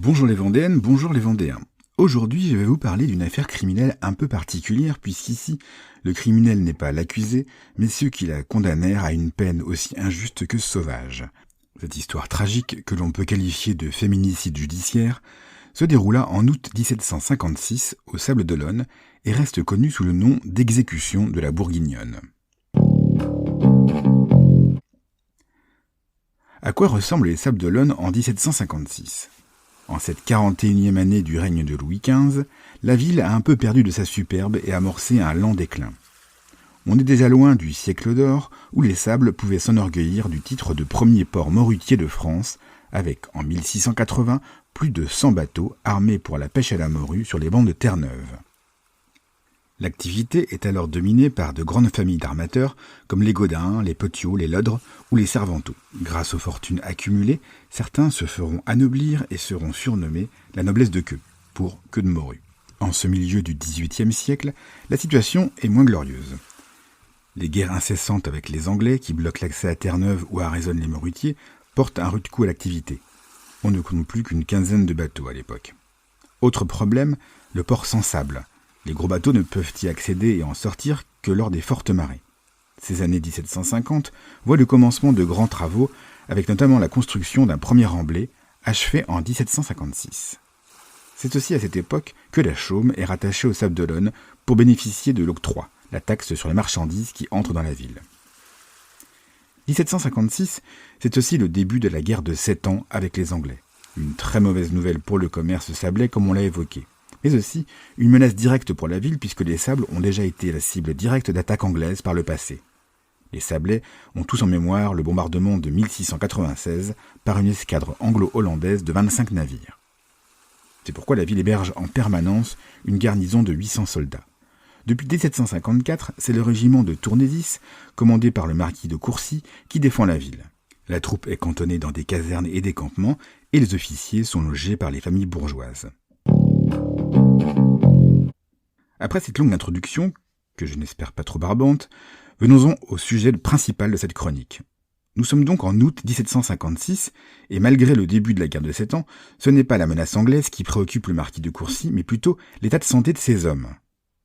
Bonjour les Vendéennes, bonjour les Vendéens. Aujourd'hui, je vais vous parler d'une affaire criminelle un peu particulière puisqu'ici, le criminel n'est pas l'accusé, mais ceux qui la condamnèrent à une peine aussi injuste que sauvage. Cette histoire tragique, que l'on peut qualifier de féminicide judiciaire, se déroula en août 1756 aux Sables d'Olonne et reste connue sous le nom d'exécution de la Bourguignonne. À quoi ressemblent les Sables d'Olonne en 1756 ? En cette 41e année du règne de Louis XV, la ville a un peu perdu de sa superbe et amorcé un lent déclin. On est déjà loin du siècle d'or où les Sables pouvaient s'enorgueillir du titre de premier port morutier de France, avec en 1680 plus de 100 bateaux armés pour la pêche à la morue sur les bancs de Terre-Neuve. L'activité est alors dominée par de grandes familles d'armateurs comme les Godin, les Petiot, les Lodre ou les Servanteau. Grâce aux fortunes accumulées, certains se feront anoblir et seront surnommés la noblesse de queue, pour queue de morue. En ce milieu du XVIIIe siècle, la situation est moins glorieuse. Les guerres incessantes avec les Anglais qui bloquent l'accès à Terre-Neuve ou arraisonnent les morutiers portent un rude coup à l'activité. On ne compte plus qu'une quinzaine de bateaux à l'époque. Autre problème, le port sans sable. Les gros bateaux ne peuvent y accéder et en sortir que lors des fortes marées. Ces années 1750 voient le commencement de grands travaux, avec notamment la construction d'un premier remblai, achevé en 1756. C'est aussi à cette époque que la Chaume est rattachée aux Sables d'Olonne pour bénéficier de l'octroi, la taxe sur les marchandises qui entrent dans la ville. 1756, c'est aussi le début de la guerre de 7 ans avec les Anglais. Une très mauvaise nouvelle pour le commerce sablais comme on l'a évoqué. Mais aussi une menace directe pour la ville puisque les Sables ont déjà été la cible directe d'attaques anglaises par le passé. Les Sablais ont tous en mémoire le bombardement de 1696 par une escadre anglo-hollandaise de 25 navires. C'est pourquoi la ville héberge en permanence une garnison de 800 soldats. Depuis 1754, c'est le régiment de Tournesis, commandé par le marquis de Courcy, qui défend la ville. La troupe est cantonnée dans des casernes et des campements, et les officiers sont logés par les familles bourgeoises. Après cette longue introduction, que je n'espère pas trop barbante, venons-en au sujet principal de cette chronique. Nous sommes donc en août 1756, et malgré le début de la guerre de 7 ans, ce n'est pas la menace anglaise qui préoccupe le marquis de Courcy, mais plutôt l'état de santé de ses hommes.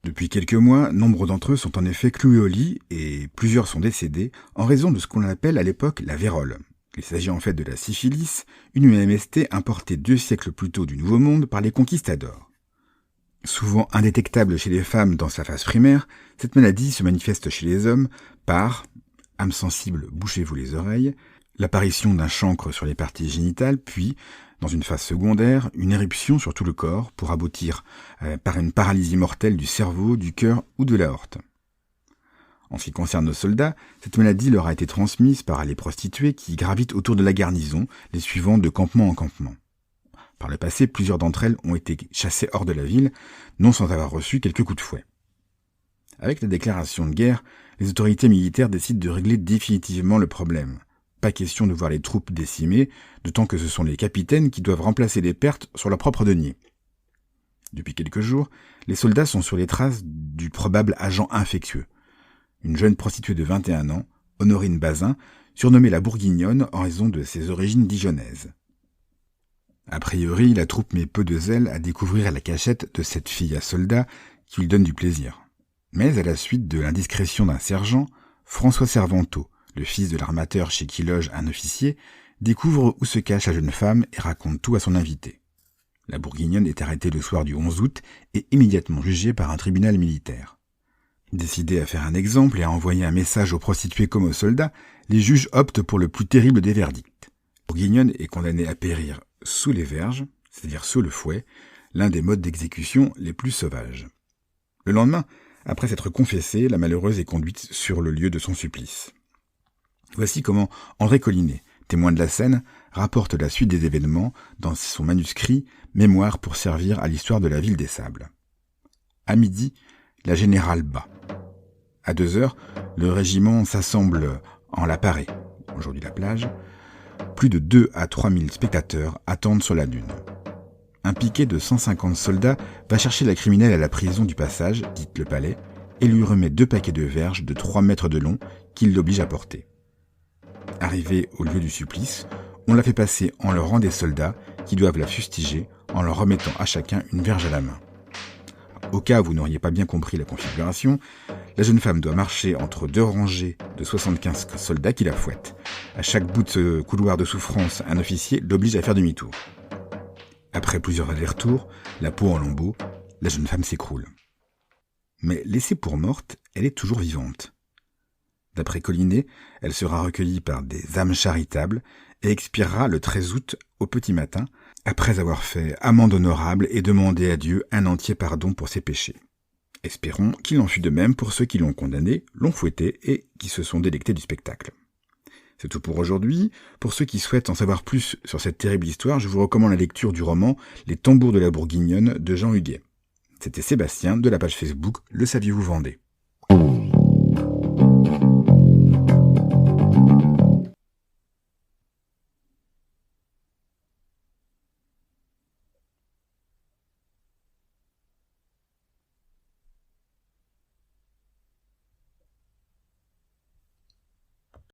Depuis quelques mois, nombre d'entre eux sont en effet cloués au lit, et plusieurs sont décédés en raison de ce qu'on appelle à l'époque la vérole. Il s'agit en fait de la syphilis, une MST importée 2 siècles plus tôt du Nouveau Monde par les conquistadors. Souvent indétectable chez les femmes dans sa phase primaire, cette maladie se manifeste chez les hommes par, âme sensible, bouchez-vous les oreilles, l'apparition d'un chancre sur les parties génitales, puis, dans une phase secondaire, une éruption sur tout le corps pour aboutir par une paralysie mortelle du cerveau, du cœur ou de l'aorte. En ce qui concerne nos soldats, cette maladie leur a été transmise par les prostituées qui gravitent autour de la garnison, les suivant de campement en campement. Par le passé, plusieurs d'entre elles ont été chassées hors de la ville, non sans avoir reçu quelques coups de fouet. Avec la déclaration de guerre, les autorités militaires décident de régler définitivement le problème. Pas question de voir les troupes décimées, d'autant que ce sont les capitaines qui doivent remplacer les pertes sur leur propre denier. Depuis quelques jours, les soldats sont sur les traces du probable agent infectieux. Une jeune prostituée de 21 ans, Honorine Bazin, surnommée la Bourguignonne en raison de ses origines dijonnaises. A priori, la troupe met peu de zèle à découvrir la cachette de cette fille à soldat qui lui donne du plaisir. Mais à la suite de l'indiscrétion d'un sergent, François Servanteau, le fils de l'armateur chez qui loge un officier, découvre où se cache la jeune femme et raconte tout à son invité. La Bourguignonne est arrêtée le soir du 11 août et immédiatement jugée par un tribunal militaire. Décidés à faire un exemple et à envoyer un message aux prostituées comme aux soldats, les juges optent pour le plus terrible des verdicts. La Bourguignonne est condamnée à périr sous les verges, c'est-à-dire sous le fouet, l'un des modes d'exécution les plus sauvages. Le lendemain, après s'être confessée, la malheureuse est conduite sur le lieu de son supplice. Voici comment André Collinet, témoin de la scène, rapporte la suite des événements dans son manuscrit « Mémoire pour servir à l'histoire de la ville des Sables ». À midi, la générale bat. À 2 heures, le régiment s'assemble en la Parée, aujourd'hui la plage. Plus de 2 à 3 000 spectateurs attendent sur la dune. Un piquet de 150 soldats va chercher la criminelle à la prison du Passage, dite le Palais, et lui remet 2 paquets de verges de 3 mètres de long qu'il l'oblige à porter. Arrivé au lieu du supplice, On la fait passer en leur rang des soldats qui doivent la fustiger en leur remettant à chacun une verge à la main. Au cas où vous n'auriez pas bien compris la configuration, la jeune femme doit marcher entre 2 rangées de 75 soldats qui la fouettent. À chaque bout de ce couloir de souffrance, un officier l'oblige à faire demi-tour. Après plusieurs allers-retours, la peau en lambeaux, la jeune femme s'écroule. Mais laissée pour morte, elle est toujours vivante. D'après Collinet, elle sera recueillie par des âmes charitables et expirera le 13 août au petit matin, après avoir fait amende honorable et demandé à Dieu un entier pardon pour ses péchés. Espérons qu'il en fut de même pour ceux qui l'ont condamné, l'ont fouetté et qui se sont délectés du spectacle. C'est tout pour aujourd'hui. Pour ceux qui souhaitent en savoir plus sur cette terrible histoire, je vous recommande la lecture du roman « Les tambours de la Bourguignonne » de Jean Huguet. C'était Sébastien de la page Facebook Le Saviez-vous Vendée.